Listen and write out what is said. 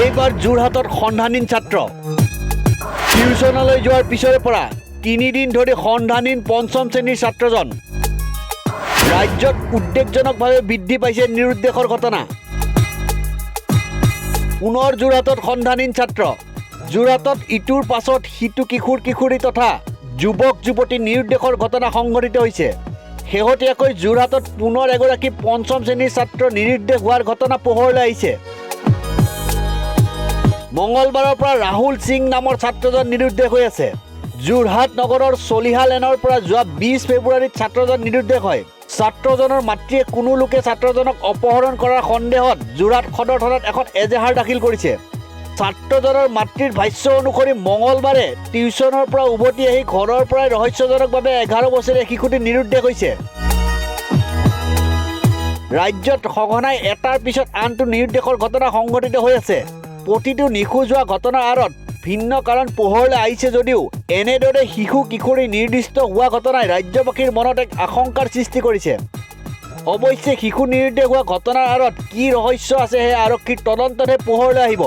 এইবাৰ যোৰহাটত সন্ধানহীন ছাত্ৰ টিউচনলৈ যোৱাৰ পিছৰে পৰা 3 দিন ধৰি সন্ধানহীন পঞ্চম শ্ৰেণীৰ ছাত্ৰজন ৰাজ্যত উদ্বেগজনকভাৱে বৃদ্ধি পাইছে নিৰুদ্দেশৰ ঘটনা পুনৰ যোৰহাটত সন্ধানহীন ছাত্ৰ যোৰহাটত ইটোৰ পাছত সিটো কিশোৰী তথা যুৱক যুৱতী নিৰুদ্দেশৰ ঘটনা সংঘটিত হৈছে শেহতীয়াকৈ যোৰহাটত পুনৰ এগৰাকী পঞ্চম শ্ৰেণীৰ ছাত্ৰ নিৰুদ্দেশ হোৱাৰ ঘটনা পোহৰলৈ আহিছে মঙ্গলবাৰৰ পৰা ৰাহুল সিং নামৰ ছাত্ৰজন নিৰুদ্দেশ হৈ আছে যোৰহাট নগৰৰ চলিহা লেনৰ পৰা যোৱা 20 ফেব্ৰুৱাৰীত ছাত্ৰজন নিৰুদ্দেশ হয় ছাত্ৰজনৰ মাতৃয়ে কোনো লোকে ছাত্ৰজনক অপহৰণ কৰাৰ সন্দেহত যোৰহাট সদৰ থানাত এখন এজাহাৰ দাখিল কৰিছে ছাত্ৰজনৰ মাতৃৰ ভাষ্য অনুসৰি মঙ্গলবাৰে টিউচনৰ পৰা উভতি আহি ঘৰৰ পৰাই ৰহস্যজনকভাৱে 11 বছৰীয়া শিশুটি নিৰুদ্দেশ হৈছে ৰাজ্যত সঘনাই এটাৰ পিছত আনটো নিৰুদ্দেশৰ ঘটনা সংঘটিত হৈ আছে প্ৰতিটো নিখোজ হোৱা ঘটনাৰ আঁৰত ভিন্ন কাৰণ পোহৰলৈ আহিছে যদিও এনেদৰে শিশু কিশোৰী নিৰ্দিষ্ট হোৱা ঘটনাই ৰাজ্যবাসীৰ মনত এক আশংকাৰ সৃষ্টি কৰিছে অৱশ্যে শিশু নিৰুদ্দেশ হোৱা ঘটনাৰ আঁৰত কি ৰহস্য আছে সেই আৰক্ষীৰ তদন্ততহে পোহৰলৈ আহিব